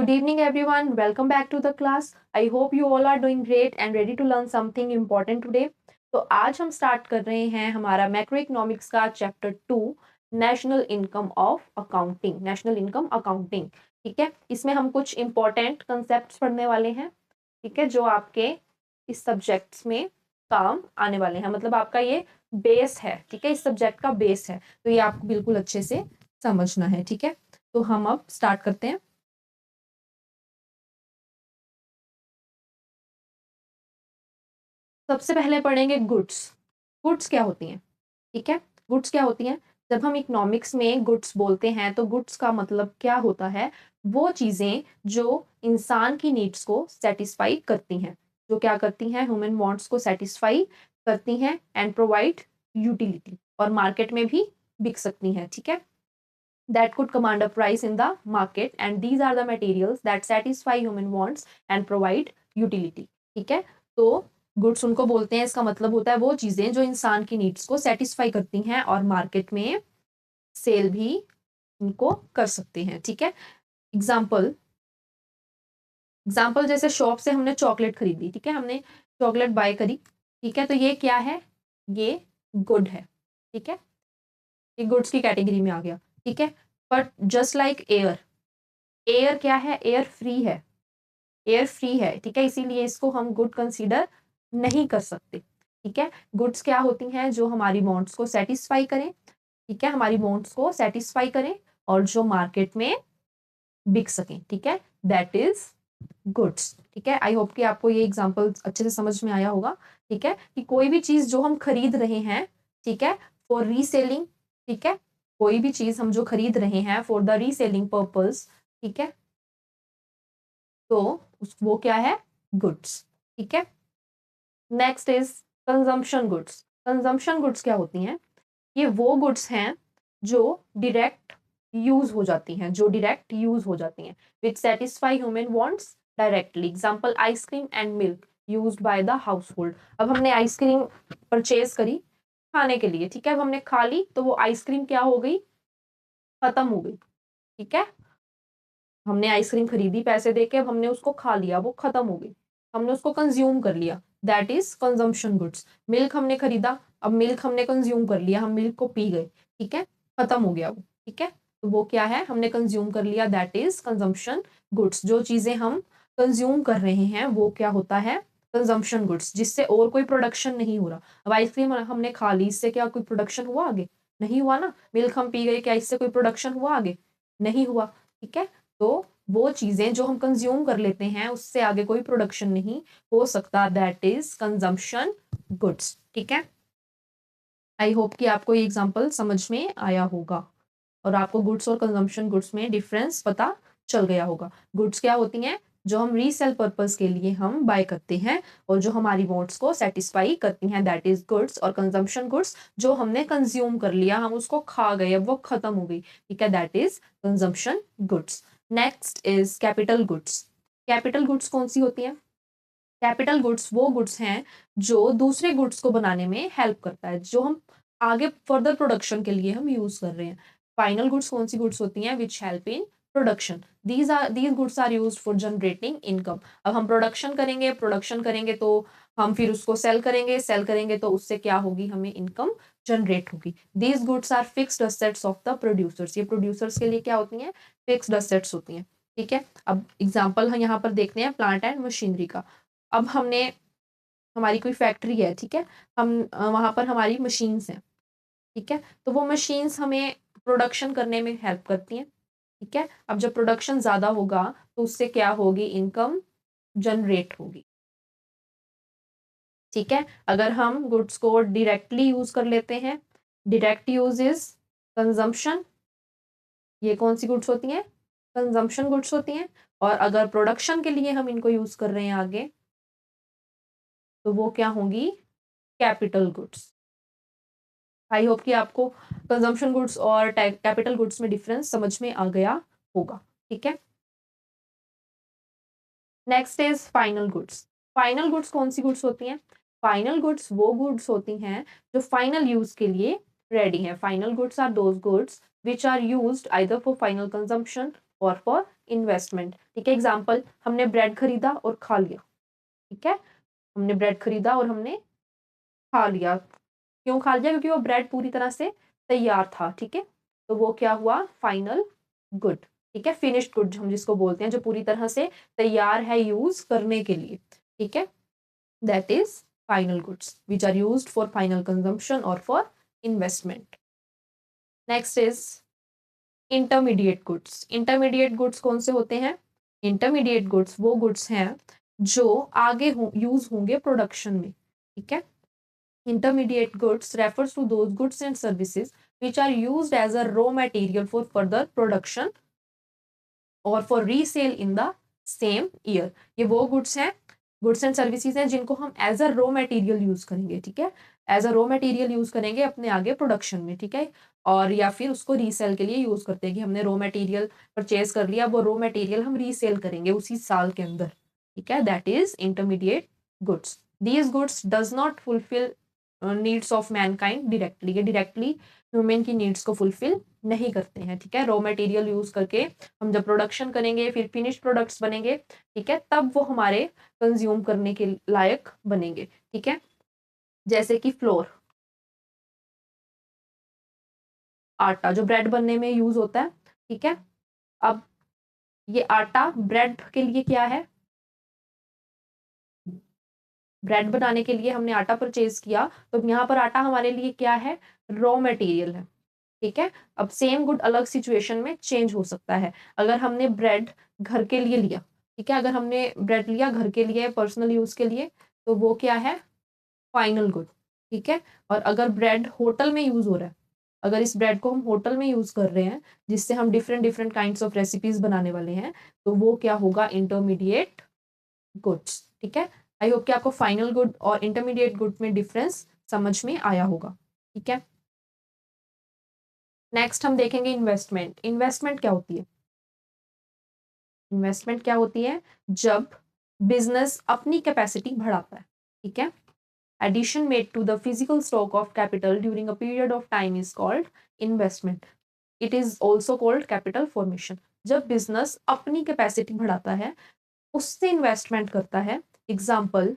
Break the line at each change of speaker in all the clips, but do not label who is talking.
Good evening, everyone. Welcome back to the class. I hope you all are doing great and ready to learn something important today. तो आज हम start कर रहे हैं हमारा macro economics का chapter 2 national income of accounting. National income accounting, ठीक है। इसमें हम कुछ इंपॉर्टेंट कंसेप्ट पढ़ने वाले हैं, ठीक है, जो आपके इस सब्जेक्ट्स में काम आने वाले हैं। मतलब आपका ये बेस है, ठीक है, इस सब्जेक्ट का बेस है, तो ये आपको बिल्कुल अच्छे से समझना है, ठीक है। तो हम अब स्टार्ट करते हैं। सबसे पहले पढ़ेंगे गुड्स। गुड्स क्या होती हैं, ठीक है। गुड्स क्या होती हैं? जब हम इकोनॉमिक्स में गुड्स बोलते हैं तो गुड्स का मतलब क्या होता है? वो चीजें जो इंसान की नीड्स को सेटिस्फाई करती हैं, जो क्या करती हैं, ह्यूमन वांट्स को सेटिस्फाई करती हैं एंड प्रोवाइड यूटिलिटी, और मार्केट में भी बिक सकती हैं, ठीक है। that could command a price in the market and these are the materials that satisfy human wants and provide utility, ठीक है। तो गुड्स उनको बोलते हैं, इसका मतलब होता है वो चीजें जो इंसान की नीड्स को सेटिस्फाई करती हैं और मार्केट में सेल भी उनको कर सकते हैं, ठीक है। एग्जाम्पल एग्जाम्पल जैसे शॉप से हमने चॉकलेट खरीदी, ठीक है, हमने चॉकलेट बाय करी, ठीक है, तो ये क्या है? ये गुड है, ठीक है, ये गुड्स की कैटेगरी में आ गया, ठीक है। But just like air, air क्या है? एयर फ्री है, एयर फ्री है, ठीक है, इसीलिए इसको हम गुड कंसीडर नहीं कर सकते, ठीक है। गुड्स क्या होती हैं? जो हमारी वांट्स को सेटिस्फाई करें, ठीक है, हमारी वांट्स को सेटिस्फाई करें और जो मार्केट में बिक सकें, ठीक है, दैट इज गुड्स, ठीक है। आई होप कि आपको ये एग्जांपल अच्छे से समझ में आया होगा, ठीक है, कि कोई भी चीज जो हम खरीद रहे हैं, ठीक है, फॉर रीसेलिंग, ठीक है, कोई भी चीज हम जो खरीद रहे हैं फॉर द रीसेलिंग पर्पस, ठीक है, तो वो क्या है? गुड्स, ठीक है। Next is consumption goods. Consumption goods क्या होती हैं? ये वो गुड्स हैं जो डायरेक्ट यूज हो जाती हैं, जो डायरेक्ट यूज हो जाती हैं, विच satisfy human wants directly. Example ice cream and milk used by the house hold. अब हमने आइसक्रीम परचेज करी खाने के लिए, ठीक है, अब हमने खा ली तो वो आइसक्रीम क्या हो गई? खत्म हो गई, ठीक है। हमने आइसक्रीम खरीदी पैसे देके, अब हमने उसको खा लिया, वो खत्म हो गई, हमने उसको कंज्यूम कर लिया, that is consumption goods. Milk हमने खरीदा, अब मिल्क हमने कंज्यूम कर लिया, हम मिल्क को पी गए, ठीक है, खत्म हो गया वो, ठीक है, तो वो क्या है? हमने कंज्यूम कर लिया, दैट इज कंजम्पशन गुड्स। जो चीजें हम कंज्यूम कर रहे हैं वो क्या होता है? कंजम्पशन गुड्स, जिससे और कोई प्रोडक्शन नहीं हो रहा। अब आइसक्रीम हमने खा ली, इससे क्या कोई प्रोडक्शन हुआ आगे? नहीं हुआ ना। मिल्क हम पी गए, क्या इससे कोई प्रोडक्शन हुआ आगे? नहीं हुआ, ठीक है। तो वो चीजें जो हम कंज्यूम कर लेते हैं उससे आगे कोई प्रोडक्शन नहीं हो सकता, दैट इज कंजम्पशन गुड्स, ठीक है। आई होप कि आपको ये एग्जांपल समझ में आया होगा और आपको गुड्स और कंजम्पशन गुड्स में डिफरेंस पता चल गया होगा। गुड्स क्या होती हैं? जो हम रीसेल पर्पस के लिए हम बाय करते हैं और जो हमारी वांट्स को सेटिस्फाई करती हैं, दैट इज गुड्स। और कंजम्पशन गुड्स जो हमने कंज्यूम कर लिया, हम उसको खा गए, अब वो खत्म हो गई, ठीक है, that is consumption goods. Next is capital goods. Capital goods कौन सी होती हैं? कैपिटल गुड्स वो गुड्स हैं जो दूसरे गुड्स को बनाने में हेल्प करता है, जो हम आगे फर्दर प्रोडक्शन के लिए हम यूज कर रहे हैं। फाइनल गुड्स कौन सी गुड्स होती हैं? Which help in production. These goods are used for generating income. अब हम प्रोडक्शन करेंगे तो हम फिर उसको सेल करेंगे, सेल करेंगे तो उससे क्या होगी? हमें इनकम जनरेट होगी। These goods are fixed assets of the producers. ये प्रोड्यूसर्स के लिए क्या होती हैं? फिक्स्ड असेट्स होती हैं, ठीक है। अब एग्जाम्पल हम यहाँ पर देखते हैं प्लांट एंड मशीनरी का। अब हमने हमारी कोई फैक्ट्री है, ठीक है, हम वहां पर हमारी मशीन्स हैं, ठीक है, तो वो मशीन्स हमें प्रोडक्शन करने में हेल्प करती हैं, ठीक है। अब जब प्रोडक्शन ज्यादा होगा तो उससे क्या होगी? इनकम जनरेट होगी, ठीक है। अगर हम गुड्स को डायरेक्टली यूज कर लेते हैं, डायरेक्ट यूज इज कंजम्पशन, ये कौन सी गुड्स होती हैं? कंजम्पशन गुड्स होती हैं। और अगर प्रोडक्शन के लिए हम इनको यूज कर रहे हैं आगे, तो वो क्या होंगी? Capital goods. आई होप कि आपको कंजम्पशन गुड्स और कैपिटल गुड्स में डिफरेंस समझ में आ गया होगा, ठीक है। Next is final goods. Final goods कौन सी गुड्स होती हैं? फाइनल गुड्स वो गुड्स होती हैं जो फाइनल यूज के लिए रेडी हैं। Final goods are those goods which are used either for final consumption और फॉर इन्वेस्टमेंट। ठीक है, एग्जाम्पल, हमने ब्रेड खरीदा और खा लिया। ठीक है, हमने ब्रेड खरीदा और हमने खा लिया। क्यों खा लिया? क्योंकि वो ब्रेड पूरी तरह से तैयार था। ठीक है, तो वो क्या हुआ? Final good. ठीक है, फिनिश्ड गुड हम जिसको बोलते हैं, जो पूरी तरह से तैयार है यूज करने के लिए। ठीक है, that is final goods which are used for final consumption और for investment. Next is intermediate goods. Intermediate goods कौन से होते हैं? इंटरमीडिएट गुड्स वो गुड्स हैं जो आगे यूज होंगे प्रोडक्शन में। ठीक है, intermediate goods refers to those goods and services which are used as a raw material for further production or for resale in the same year। ये वो गुड्स हैं, गुड्स एंड सर्विसेज हैं जिनको हम as a raw material use करेंगे। ठीक है, as a raw material use करेंगे अपने आगे प्रोडक्शन में। ठीक है, और या फिर उसको रीसेल के लिए यूज करते हैं कि हमने रॉ मटेरियल परचेज कर लिया, वो रॉ मटेरियल हम रीसेल करेंगे उसी साल के अंदर। ठीक है, that is intermediate goods. These goods does not fulfil needs of Mankind directly. ये डायरेक्टली ह्यूमन की नीड्स को फुलफिल नहीं करते हैं। ठीक है, रॉ मटेरियल यूज करके हम जब प्रोडक्शन करेंगे, फिर फिनिश्ड प्रोडक्ट्स बनेंगे। ठीक है, तब वो हमारे कंज्यूम करने के लायक बनेंगे। ठीक है, जैसे कि फ्लोर, आटा जो ब्रेड बनने में यूज होता है। ठीक है, अब ये आटा ब्रेड के लिए क्या है? ब्रेड बनाने के लिए हमने आटा परचेज किया, तो यहाँ पर आटा हमारे लिए क्या है? रॉ मटेरियल है। ठीक है, अब सेम गुड अलग सिचुएशन में चेंज हो सकता है। अगर हमने ब्रेड घर के लिए लिया, ठीक है, अगर हमने ब्रेड लिया घर के लिए पर्सनल यूज के लिए, तो वो क्या है? Final good. ठीक है, और अगर ब्रेड होटल में यूज हो रहा है, अगर इस ब्रेड को हम होटल में यूज कर रहे हैं जिससे हम different different kinds of recipes बनाने वाले हैं, तो वो क्या होगा? Intermediate goods. ठीक है, आई होप कि आपको फाइनल गुड और इंटरमीडिएट गुड में डिफरेंस समझ में आया होगा। ठीक है, नेक्स्ट हम देखेंगे इन्वेस्टमेंट। इन्वेस्टमेंट क्या होती है? इन्वेस्टमेंट क्या होती है? जब बिजनेस अपनी कैपेसिटी बढ़ाता है। ठीक है, addition made to the physical stock of capital during a period of time is called investment. It is also called capital formation. जब बिजनेस अपनी कैपेसिटी बढ़ाता है, उससे इन्वेस्टमेंट करता है। एग्जाम्पल,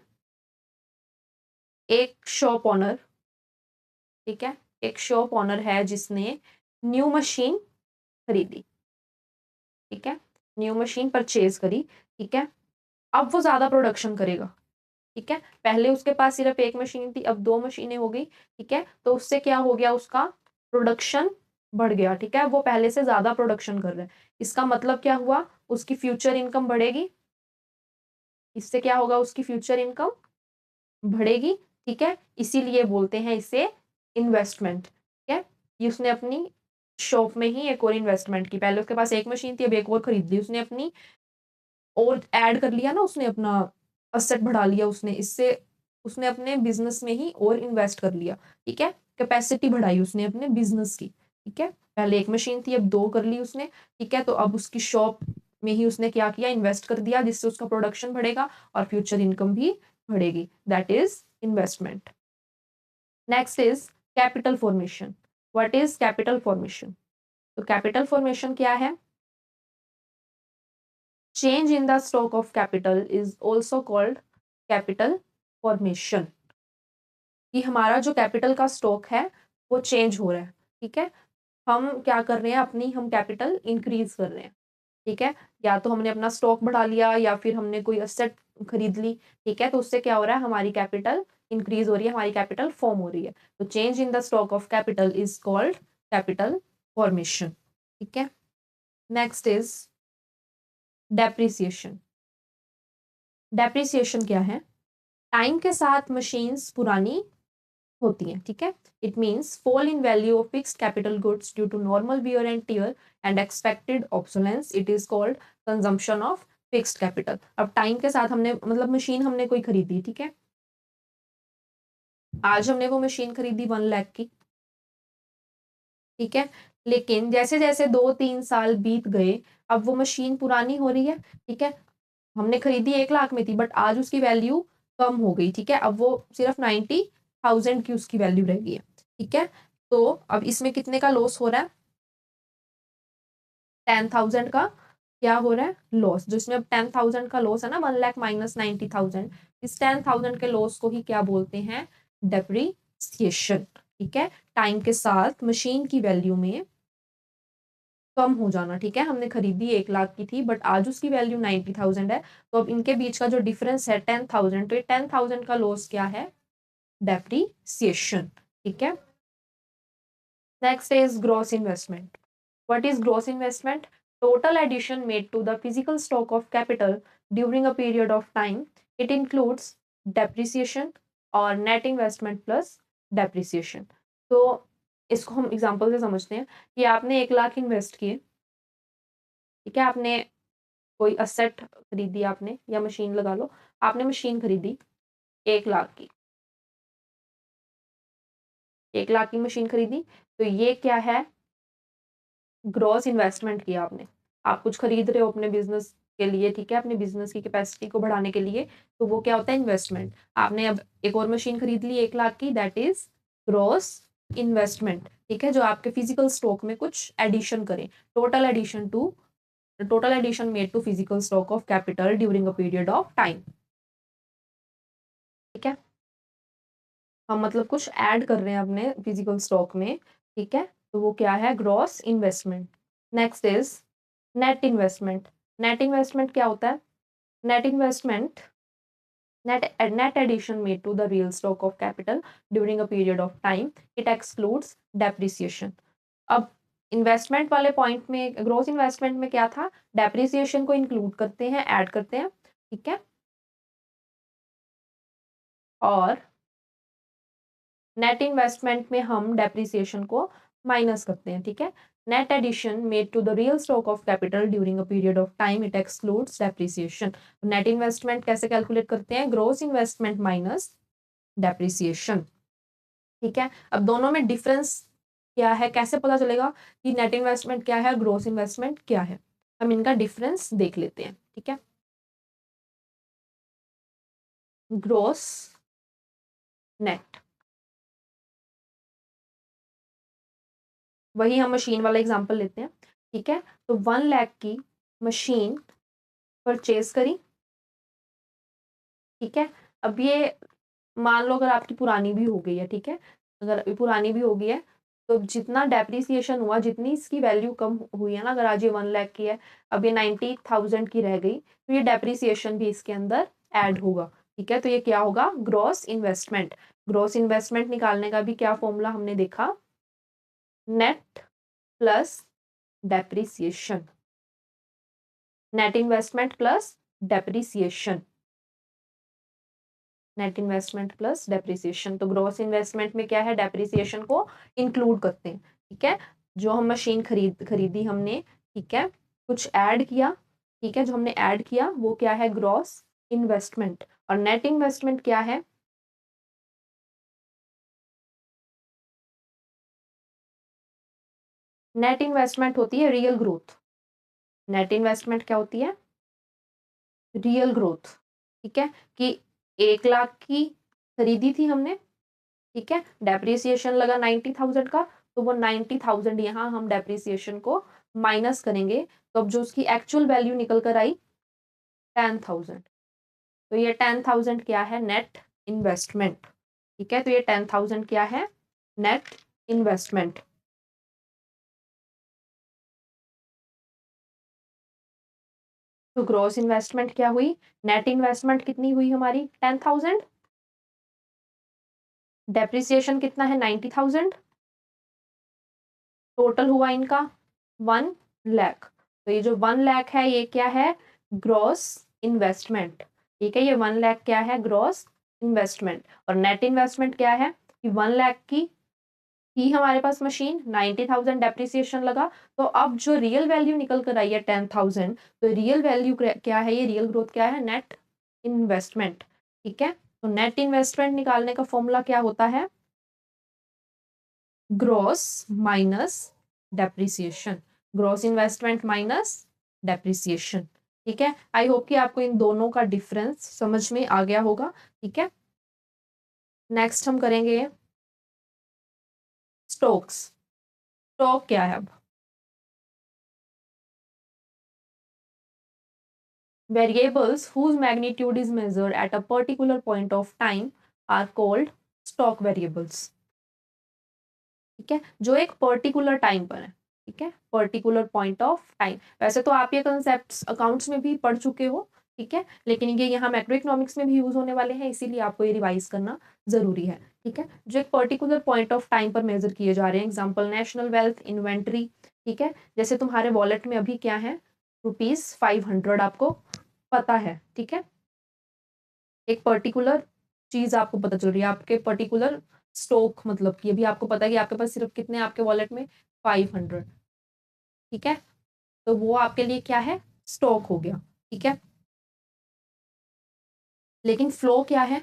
एक शॉप ऑनर, ठीक है, एक शॉप ऑनर है जिसने न्यू मशीन खरीदी। ठीक है, न्यू मशीन परचेज करी। ठीक है, अब वो ज्यादा प्रोडक्शन करेगा। ठीक है, पहले उसके पास सिर्फ एक मशीन थी, अब 2 मशीनें हो गई। ठीक है, तो उससे क्या हो गया? उसका प्रोडक्शन बढ़ गया। ठीक है, वो पहले से ज्यादा प्रोडक्शन कर रहे हैं। इसका मतलब क्या हुआ? उसकी फ्यूचर इनकम बढ़ेगी। इससे क्या होगा? उसकी फ्यूचर इनकम बढ़ेगी। ठीक है, इसीलिए बोलते हैं इसे इन्वेस्टमेंट। ठीक है, ये उसने अपनी शॉप में ही एक और इन्वेस्टमेंट की। पहले उसके पास एक मशीन थी, अब एक और खरीद ली उसने अपनी, और ऐड कर लिया ना उसने, अपना असेट बढ़ा लिया उसने। इससे उसने अपने बिजनेस में ही और इन्वेस्ट कर लिया। ठीक है, कैपेसिटी बढ़ाई उसने अपने बिजनेस की। ठीक है, पहले एक मशीन थी, अब 2 कर ली उसने। ठीक है, तो अब उसकी शॉप में ही उसने क्या किया? इन्वेस्ट कर दिया, जिससे उसका प्रोडक्शन बढ़ेगा और फ्यूचर इनकम भी बढ़ेगी। That is investment. Next is capital formation. What is capital formation? तो कैपिटल फॉर्मेशन क्या है? Change in the stock of capital is also called capital formation. कि हमारा जो कैपिटल का स्टॉक है वो चेंज हो रहा है। ठीक है, हम क्या कर रहे हैं? अपनी हम कैपिटल इंक्रीज कर रहे हैं। ठीक है, या तो हमने अपना स्टॉक बढ़ा लिया या फिर हमने कोई एसेट खरीद ली। ठीक है, तो उससे क्या हो रहा है? हमारी कैपिटल इंक्रीज हो रही है, हमारी कैपिटल फॉर्म हो रही है। तो change in the stock of capital is called capital formation. ठीक है, नेक्स्ट इज डेप्रिसिएशन। डेप्रिसिएशन क्या है? टाइम के साथ मशीन्स पुरानी होती हैं। ठीक है, it means fall in value of fixed capital goods due to normal wear and tear and expected obsolescence. It is called consumption of fixed capital. अब टाइम के साथ हमने, मतलब मशीन हमने कोई खरीदी, ठीक है, आज हमने वो मशीन खरीदी 1 लाख की। ठीक है, लेकिन जैसे जैसे 2-3 साल बीत गए, अब वो मशीन पुरानी हो रही है। ठीक है, हमने खरीदी 1 लाख में थी, बट आज उसकी वैल्यू कम हो गई। ठीक है, अब वो सिर्फ 90,000 की उसकी वैल्यू रह गई है। ठीक है, तो अब इसमें कितने का लॉस हो रहा है? 10,000 का क्या हो रहा है, लॉस। जिसमें अब 10,000 का लॉस है ना, 1 लाख माइनस 90,000, इस 10,000 के लॉस को ही क्या बोलते हैं, डेप्रीसिएशन। ठीक है, टाइम के साथ मशीन की वैल्यू में कम हो जाना। ठीक है, हमने खरीदी 1 लाख की थी बट आज उसकी वैल्यू 90,000 है, तो अब इनके बीच का जो डिफरेंस है 10,000, तो ये 10,000 का लॉस क्या है, डेप्रीसिएशन। ठीक है, next is gross investment. What is gross investment? Total addition made to the physical stock of capital during a period of time. It includes depreciation or net investment plus depreciation. तो इसको हम example से समझते हैं कि आपने 1 lakh invest किए। ठीक है, आपने कोई असेट खरीदी, आपने या मशीन लगा लो, आपने मशीन खरीदी 1 लाख की, 1 लाख की मशीन खरीदी, तो ये क्या है, ग्रॉस इन्वेस्टमेंट किया आपने। आप कुछ खरीद रहे हो अपने बिजनेस के लिए, ठीक है, अपने बिजनेस की कैपेसिटी को बढ़ाने के लिए, तो वो क्या होता है, इन्वेस्टमेंट। आपने अब एक और मशीन खरीद ली 1 लाख की, दैट इज ग्रॉस इन्वेस्टमेंट। ठीक है, जो आपके फिजिकल स्टॉक में कुछ एडिशन करें, total addition made to physical stock of capital during a period of time. ठीक है, हम मतलब कुछ ऐड कर रहे हैं अपने फिजिकल स्टॉक में। ठीक है, तो वो क्या है, gross investment. Next is net investment. Net investment क्या होता है, net investment, net addition made to the real stock of capital during a period of time. It excludes depreciation. अब इन्वेस्टमेंट वाले पॉइंट में, ग्रोस इन्वेस्टमेंट में क्या था, depreciation को इंक्लूड करते हैं, ऐड करते हैं। ठीक है, और नेट इन्वेस्टमेंट में हम डेप्रिसिएशन को माइनस करते हैं। ठीक है, net addition made to the real stock of capital during a period of time, it excludes depreciation. Net investment कैसे कैलकुलेट करते हैं, ग्रोस इन्वेस्टमेंट माइनस डेप्रिसिएशन। ठीक है, अब दोनों में डिफरेंस क्या है, कैसे पता चलेगा कि नेट इन्वेस्टमेंट क्या है, ग्रोस इन्वेस्टमेंट क्या है, हम इनका डिफरेंस देख लेते हैं। ठीक है, ग्रोस, नेट, वही हम मशीन वाला एग्जांपल लेते हैं। ठीक है, तो 1 लाख की मशीन परचेज करी। ठीक है, अब ये मान लो अगर आपकी पुरानी भी हो गई है, ठीक है, अगर पुरानी भी हो गई है, तो जितना डेप्रिसिएशन हुआ, जितनी इसकी वैल्यू कम हुई है ना, अगर आज ये 1 लाख की है, अब ये 90,000 की रह गई, तो ये डेप्रिसिएशन भी इसके अंदर ऐड होगा। ठीक है, तो ये क्या होगा, ग्रॉस इन्वेस्टमेंट। ग्रॉस इन्वेस्टमेंट निकालने का भी क्या फॉर्मूला हमने देखा, net plus depreciation, net investment plus depreciation, net investment plus depreciation. तो ग्रॉस इन्वेस्टमेंट में क्या है, डेप्रिसिएशन को इंक्लूड करते हैं। ठीक है, जो हम मशीन खरीदी हमने, ठीक है, कुछ ऐड किया, ठीक है, जो हमने ऐड किया वो क्या है, ग्रॉस इन्वेस्टमेंट। और नेट इन्वेस्टमेंट क्या है, नेट इन्वेस्टमेंट होती है रियल ग्रोथ। नेट इन्वेस्टमेंट क्या होती है, रियल ग्रोथ। ठीक है, कि 1 लाख की खरीदी थी हमने, ठीक है, डेप्रिसिएशन लगा 90,000 का, तो वो 90,000 यहाँ हम डेप्रिसिएशन को माइनस करेंगे, तो अब जो उसकी एक्चुअल वैल्यू निकल कर आई 10,000। तो ये 10,000 क्या है, नेट इन्वेस्टमेंट। ठीक है, तो ये 10,000 क्या है, नेट इन्वेस्टमेंट। तो ग्रॉस इन्वेस्टमेंट क्या हुई, नेट इन्वेस्टमेंट कितनी हुई हमारी 10,000, डेप्रिसिएशन कितना है 90,000, टोटल हुआ इनका 1 लाख। तो ये जो 1 लाख है ये क्या है, ग्रॉस इन्वेस्टमेंट। ठीक है, ये 1 लाख क्या है, ग्रॉस इन्वेस्टमेंट। और नेट इन्वेस्टमेंट क्या है, कि 1 लाख की थी हमारे पास मशीन, 90,000 डेप्रिसिएशन लगा, तो अब जो रियल वैल्यू निकल कर आई है 10,000, तो रियल वैल्यू क्या है, ये रियल ग्रोथ क्या है, नेट इन्वेस्टमेंट। ठीक है, तो नेट इन्वेस्टमेंट निकालने का फॉर्मूला क्या होता है, gross minus depreciation, gross investment minus depreciation. ठीक है, आई होप कि आपको इन दोनों का डिफरेंस समझ में आ गया होगा। ठीक है, नेक्स्ट हम करेंगे स्टॉक्स। स्टॉक क्या है, अब Variables whose magnitude is measured at a particular point of time are called stock variables. ठीक है, जो एक पर्टिकुलर टाइम पर है, ठीक है, पर्टिकुलर पॉइंट ऑफ टाइम। वैसे तो आप ये कंसेप्ट अकाउंट्स में भी पढ़ चुके हो, ठीक है, लेकिन ये यहाँ मैक्रो इकोनॉमिक्स में भी यूज होने वाले हैं, इसीलिए आपको ये रिवाइज करना जरूरी है। ठीक है, जो एक पर्टिकुलर पॉइंट ऑफ टाइम पर मेजर किए जा रहे हैं, एग्जाम्पल नेशनल वेल्थ, इन्वेंट्री। ठीक है, जैसे तुम्हारे वॉलेट में अभी क्या है, ₹500 आपको पता है, ठीक है, एक पर्टिकुलर चीज आपको पता चल रही है, आपके पर्टिकुलर स्टॉक, मतलब ये भी आपको पता है कि आपके पास सिर्फ कितने आपके वॉलेट में 500, ठीक है, तो वो आपके लिए क्या है, स्टॉक हो गया। ठीक है, लेकिन फ्लो क्या है,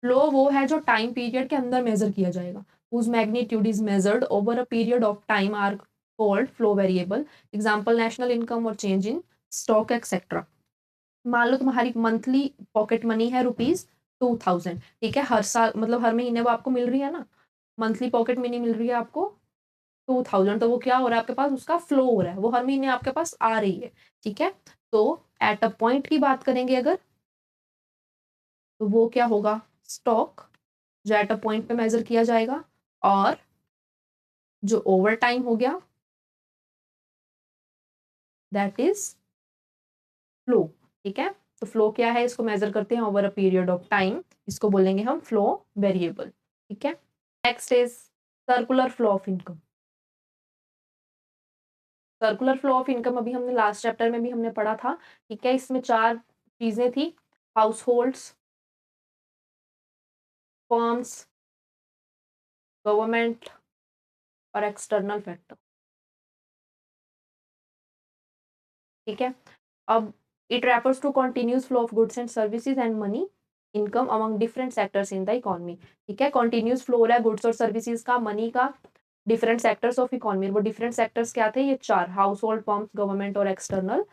फ्लो वो है जो टाइम पीरियड के अंदर मेजर किया जाएगा, whose magnitude is measured over a period of time are called flow variable, example national income और change in stock etc। मान लो तुम्हारी मंथली पॉकेट मनी है ₹2000, ठीक है, हर साल मतलब हर महीने वो आपको मिल रही है ना, मंथली पॉकेट मनी मिल रही है आपको 2000, तो वो क्या हो रहा है आपके पास, उसका फ्लो हो रहा है, वो हर महीने आपके पास आ रही है। ठीक है, तो एट अ पॉइंट की बात करेंगे अगर, तो वो क्या होगा, स्टॉक, जो एट अ पॉइंट पे मेजर किया जाएगा, और जो ओवर टाइम हो गया दैट इज फ्लो। ठीक है, तो फ्लो क्या है, इसको मेजर करते हैं over a period of time, इसको बोलेंगे हम फ्लो वेरिएबल। ठीक है, next is circular flow of income. Circular flow of income अभी हमने लास्ट चैप्टर में भी हमने पढ़ा था। ठीक है, इसमें 4 चीजें थी, हाउस होल्ड्स, फर्म्स, गवर्नमेंट और एक्सटर्नल फैक्टर। ठीक है, अब it refers to continuous flow of goods and services and money income among different sectors in the economy. ठीक है, कंटिन्यूस फ्लो हो रहा है गुड्स और सर्विसेज का, मनी का, डिफरेंट सेक्टर्स ऑफ इकोनॉमी। वो डिफरेंट सेक्टर्स क्या थे, ये 4, हाउस होल्ड, फर्म्स, गवर्नमेंट और एक्सटर्नल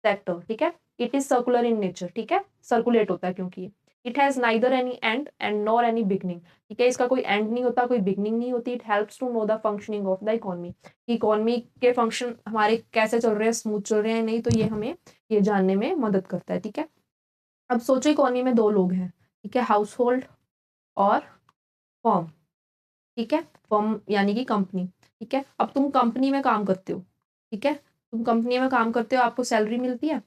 सेक्टर। ठीक है, it is circular in nature. ठीक है, सर्कुलेट होता है क्योंकि it has neither any and and nor any beginning. ठीक है, इसका कोई एंड नहीं होता, कोई बिगनिंग नहीं होती। It helps to know the functioning of the economy, economy के फंक्शन हमारे कैसे चल रहे हैं, स्मूथ चल रहे हैं नहीं, तो ये हमें ये जानने में मदद करता है। ठीक है, अब सोचो इकोनॉमी में 2 लोग हैं, ठीक है, हाउस होल्ड और फर्म। ठीक है, फर्म यानी कि कंपनी। ठीक है, अब तुम कंपनी में काम करते हो, ठीक है, तुम कंपनी में काम करते हो, आपको सैलरी मिलती है।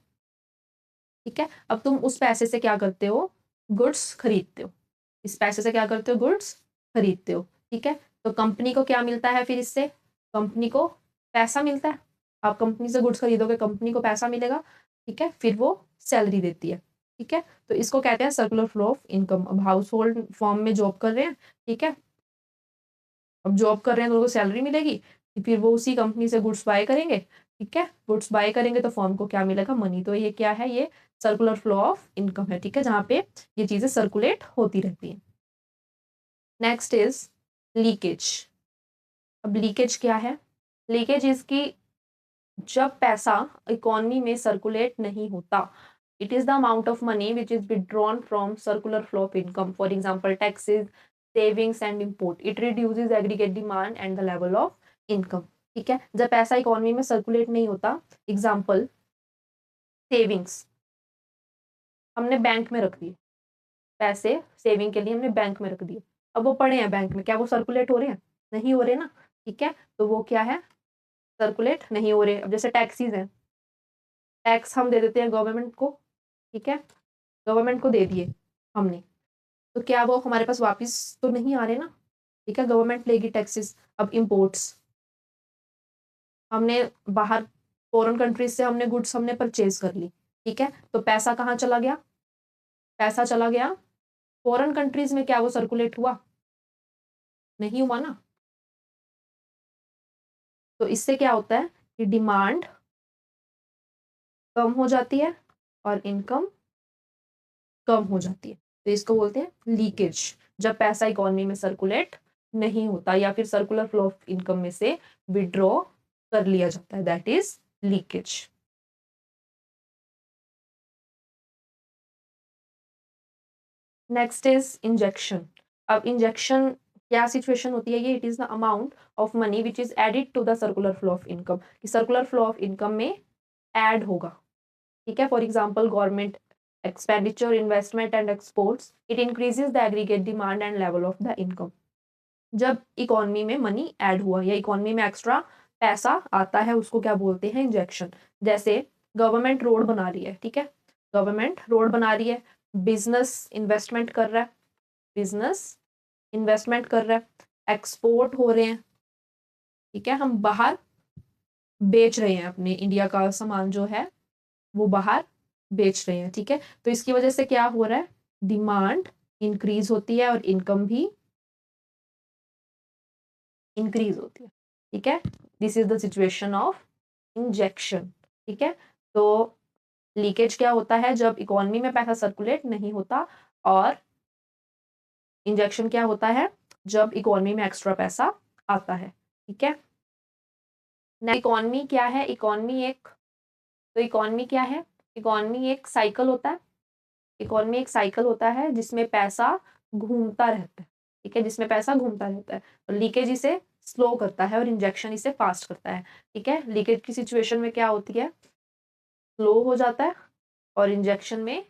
ठीक है, अब तुम उस पैसे से क्या करते हो, गुड्स खरीदते हो, इस पैसे से क्या करते हो, गुड्स खरीदते हो। ठीक है, तो कंपनी को क्या मिलता है फिर इससे, कंपनी को पैसा मिलता है, आप कंपनी से गुड्स खरीदोगे, कंपनी को पैसा मिलेगा। ठीक है, फिर वो सैलरी देती है। ठीक है, तो इसको कहते हैं सर्कुलर फ्लो ऑफ इनकम। अब हाउस होल्ड फॉर्म में जॉब कर रहे हैं, ठीक है, अब जॉब कर रहे हैं तो उनको सैलरी मिलेगी, फिर वो उसी कंपनी से गुड्स बाय करेंगे। ठीक है, गुड्स बाय करेंगे तो फर्म को क्या मिलेगा, मनी। तो ये क्या है, ये सर्कुलर फ्लो ऑफ इनकम है। ठीक है, जहाँ पे ये चीजें सर्कुलेट होती रहती हैं। Next is leakage. अब लीकेज क्या है, लीकेज इसकी, जब पैसा इकोनॉमी में सर्कुलेट नहीं होता, it is the amount of money which is withdrawn from circular flow of income, for example taxes, savings and import. It reduces aggregate demand and the level of income. ठीक है, जब पैसा economy में circulate नहीं होता, example savings, हमने bank में रख दिए पैसे, सेविंग के लिए हमने बैंक में रख दिए, अब वो पड़े हैं बैंक में, क्या वो सर्कुलेट हो रहे हैं, नहीं हो रहे ना। ठीक है, तो वो क्या है, सर्कुलेट नहीं हो रहे। अब जैसे टैक्सीज हैं, टैक्स हम दे देते हैं गवर्नमेंट को, ठीक है, गवर्नमेंट को दे दिए हमने, तो क्या वो हमारे पास वापस तो नहीं आ रहे ना। ठीक है, गवर्नमेंट लेगी टैक्सेस। अब इम्पोर्ट्स, हमने बाहर फॉरेन कंट्रीज से हमने गुड्स हमने परचेज कर ली, ठीक है, तो पैसा कहाँ चला गया, पैसा चला गया फॉरेन कंट्रीज में, क्या वो सर्कुलेट हुआ, नहीं हुआ ना। तो इससे क्या होता है कि डिमांड कम हो जाती है और इनकम कम हो जाती है, तो इसको बोलते हैं लीकेज, जब पैसा इकोनॉमी में सर्कुलेट नहीं होता या फिर सर्कुलर फ्लो ऑफ इनकम में से विड्रॉ कर लिया जाता है, that is leakage. Next is injection. अब इंजेक्शन क्या सिचुएशन होती है ये? It is the amount of money which is added to the circular flow of income, कि सर्कुलर फ्लो ऑफ इनकम में ऐड होगा, ठीक है। For example government expenditure, investment and exports, it increases the aggregate demand and level of the income. जब economy में money add हुआ या economy में एक्स्ट्रा पैसा आता है उसको क्या बोलते हैं? इंजेक्शन। जैसे गवर्नमेंट रोड बना रही है, ठीक है, गवर्नमेंट रोड बना रही है, बिजनेस इन्वेस्टमेंट कर रहा है, बिजनेस इन्वेस्टमेंट कर रहा है, एक्सपोर्ट हो रहे हैं, ठीक है, हम बाहर बेच रहे हैं अपने इंडिया का सामान जो है वो बाहर बेच रहे हैं, ठीक है। तो इसकी वजह से क्या हो रहा है? डिमांड इंक्रीज होती है और इनकम भी इंक्रीज होती है, ठीक है। This is the situation of injection, ठीक है। तो लीकेज क्या होता है? जब इकोनॉमी में पैसा सर्कुलेट नहीं होता, और इंजेक्शन क्या होता है? जब इकोनॉमी में एक्स्ट्रा पैसा आता है, ठीक है। इकोनॉमी क्या है? इकोनॉमी एक, तो इकोनॉमी क्या है? इकोनॉमी एक साइकिल होता है, इकोनॉमी एक साइकिल होता है जिसमें पैसा घूमता रहता है, ठीक है, जिसमें पैसा घूमता रहता है। तो लीकेज इसे स्लो करता है और इंजेक्शन इसे फास्ट करता है, ठीक है। लीकेज की सिचुएशन में क्या होती है? स्लो हो जाता है और इंजेक्शन में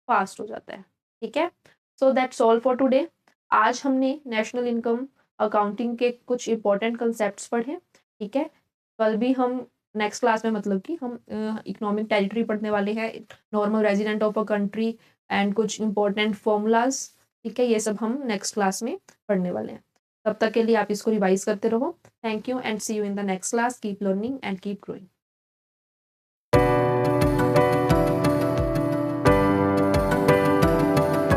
फास्ट हो जाता है, ठीक है। So that's all for today. आज हमने नेशनल इनकम अकाउंटिंग के कुछ इंपॉर्टेंट कंसेप्ट्स पढ़े, ठीक है। कल भी हम नेक्स्ट क्लास में, मतलब कि हम इकोनॉमिक टेरिटरी पढ़ने वाले हैं, normal resident of a country and कुछ इंपॉर्टेंट फॉर्मूलाज, ठीक है, ये सब हम नेक्स्ट क्लास में पढ़ने वाले हैं। तब तक के लिए आप इसको रिवाइज करते रहो। Thank you and see you in the next class. Keep learning and keep growing.